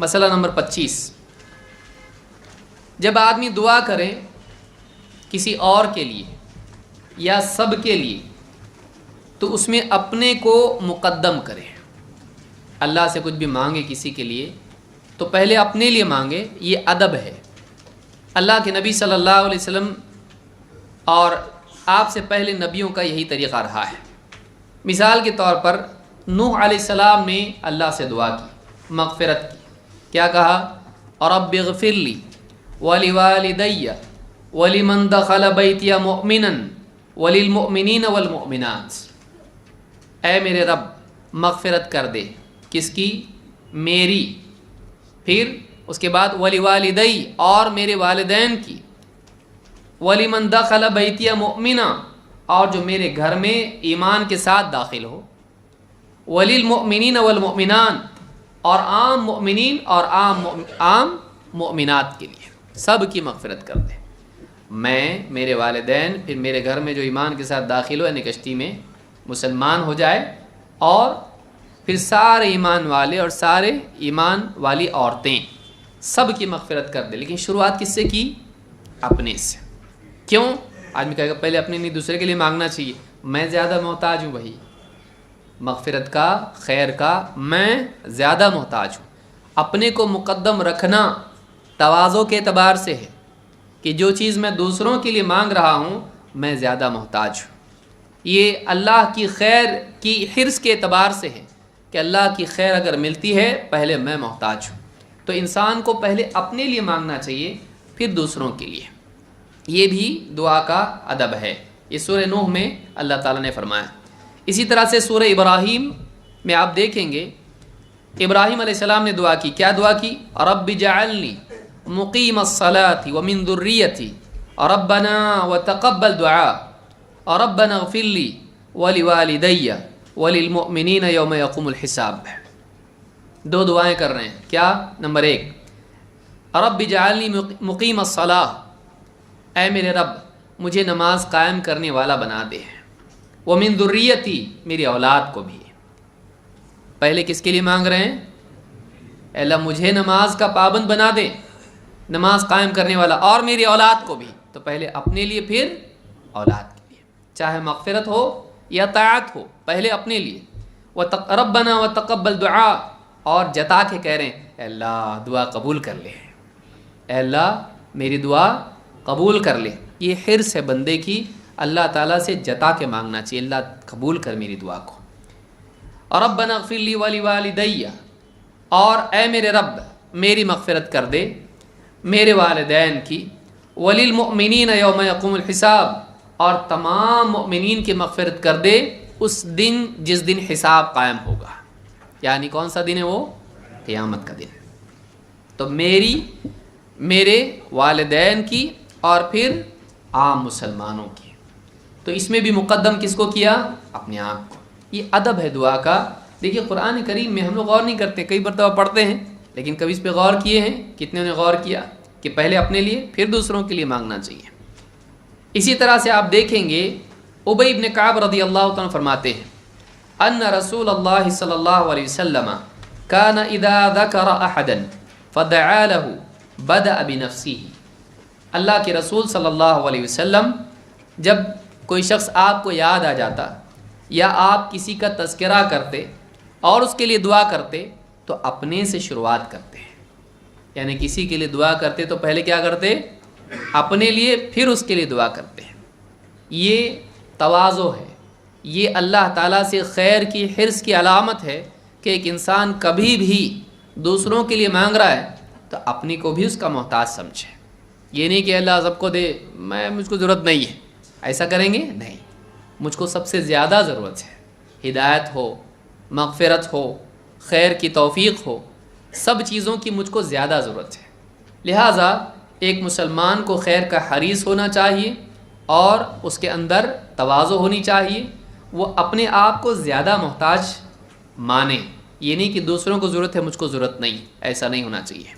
مسئلہ نمبر 25، جب آدمی دعا کرے کسی اور کے لیے یا سب کے لیے تو اس میں اپنے کو مقدم کرے۔ اللہ سے کچھ بھی مانگے کسی کے لیے تو پہلے اپنے لیے مانگے، یہ ادب ہے۔ اللہ کے نبی صلی اللہ علیہ وسلم اور آپ سے پہلے نبیوں کا یہی طریقہ رہا ہے۔ مثال کے طور پر نوح علیہ السلام نے اللہ سے دعا کی، مغفرت کی۔ کیا کہا؟ رب اغفر لی ولوالدی ولمن دخل بیتی مؤمنا وللمؤمنین والمؤمنات، اے میرے رب مغفرت کر دے، کس کی؟ میری، پھر اس کے بعد ولوالدی، اور میرے والدین کی، ولمن دخل بیتی مؤمنا، اور جو میرے گھر میں ایمان کے ساتھ داخل ہو، وللمؤمنین والمؤمنات، اور عام مؤمنین اور عام مؤمنات کے لیے سب کی مغفرت کر دے۔ میں، میرے والدین، پھر میرے گھر میں جو ایمان کے ساتھ داخل ہو، یعنی کشتی میں مسلمان ہو جائے، اور پھر سارے ایمان والے اور سارے ایمان والی عورتیں، سب کی مغفرت کر دے۔ لیکن شروعات کس سے کی؟ اپنے سے۔ کیوں؟ آدمی کہے گا پہلے اپنے نہیں دوسرے کے لیے مانگنا چاہیے، میں زیادہ محتاج ہوں بھائی، مغفرت کا، خیر کا میں زیادہ محتاج ہوں۔ اپنے کو مقدم رکھنا تواضع کے اعتبار سے ہے کہ جو چیز میں دوسروں کے لیے مانگ رہا ہوں میں زیادہ محتاج ہوں۔ یہ اللہ کی خیر کی حرص کے اعتبار سے ہے کہ اللہ کی خیر اگر ملتی ہے پہلے میں محتاج ہوں۔ تو انسان کو پہلے اپنے لیے مانگنا چاہیے، پھر دوسروں کے لیے۔ یہ بھی دعا کا ادب ہے، یہ سورہ نوح میں اللہ تعالیٰ نے فرمایا۔ اسی طرح سے سورہ ابراہیم میں آپ دیکھیں گے، ابراہیم علیہ السلام نے دعا کی۔ کیا دعا کی؟ رب اجعلنی مقیم الصلاۃ ومن ذریتی ربنا وتقبل دعاء ربنا اغفر لی ولوالدی وللمؤمنین یوم یقوم الحساب۔ دو دعائیں کر رہے ہیں۔ کیا؟ نمبر 1، رب اجعلنی مقیم الصلاۃ، اے میرے رب مجھے نماز قائم کرنے والا بنا دے، ومن ذریتی، میری اولاد کو بھی۔ پہلے کس کے لیے مانگ رہے ہیں؟ اے اللہ مجھے نماز کا پابند بنا دے، نماز قائم کرنے والا، اور میری اولاد کو بھی۔ تو پہلے اپنے لیے پھر اولاد کے لیے، چاہے مغفرت ہو یا طاعت ہو، پہلے اپنے لیے۔ ربنا وتقبل دعاء، اور جتا کے کہہ رہے ہیں اے اللہ دعا قبول کر لے، اے اللہ میری دعا قبول کر لے۔ یہ حرص ہے بندے کی، اللہ تعالیٰ سے جتا کے مانگنا چاہیے، اللہ قبول کر میری دعا کو۔ ربنا اغفر لی ولوالدی، اور اے میرے رب میری مغفرت کر دے، میرے والدین کی، وللمؤمنین یوم یقوم الحساب، اور تمام مؤمنین کی مغفرت کر دے اس دن جس دن حساب قائم ہوگا۔ یعنی کون سا دن ہے وہ؟ قیامت کا دن۔ تو میرے والدین کی، اور پھر عام مسلمانوں کی۔ تو اس میں بھی مقدم کس کو کیا؟ اپنے آپ کو۔ یہ ادب ہے دعا کا۔ دیکھیے قرآن کریم میں ہم لوگ غور نہیں کرتے، کئی مرتبہ پڑھتے ہیں لیکن کبھی اس پہ غور کیے ہیں؟ کتنے نے غور کیا کہ پہلے اپنے لیے پھر دوسروں کے لیے مانگنا چاہیے۔ اسی طرح سے آپ دیکھیں گے ابی بن کعب رضی اللہ عنہ فرماتے ہیں ان رسول اللہ صلی اللہ علیہ وسلم کان اذا ذکر احدا فدعا له بدأ بنفسه۔ اللہ کے رسول صلی اللہ علیہ وسلم جب کوئی شخص آپ کو یاد آ جاتا یا آپ کسی کا تذکرہ کرتے اور اس کے لیے دعا کرتے تو اپنے سے شروعات کرتے ہیں۔ یعنی کسی کے لیے دعا کرتے تو پہلے کیا کرتے؟ اپنے لیے، پھر اس کے لیے دعا کرتے ہیں۔ یہ تواضع ہے، یہ اللہ تعالیٰ سے خیر کی حرص کی علامت ہے کہ ایک انسان کبھی بھی دوسروں کے لیے مانگ رہا ہے تو اپنی کو بھی اس کا محتاج سمجھے۔ یہ نہیں کہ اللہ سب کو دے، مجھ کو ضرورت نہیں ہے، ایسا کریں گے نہیں۔ مجھ کو سب سے زیادہ ضرورت ہے، ہدایت ہو، مغفرت ہو، خیر کی توفیق ہو، سب چیزوں کی مجھ کو زیادہ ضرورت ہے۔ لہٰذا ایک مسلمان کو خیر کا حریص ہونا چاہیے اور اس کے اندر تواضع ہونی چاہیے، وہ اپنے آپ کو زیادہ محتاج مانے۔ یہ نہیں کہ دوسروں کو ضرورت ہے مجھ کو ضرورت نہیں، ایسا نہیں ہونا چاہیے۔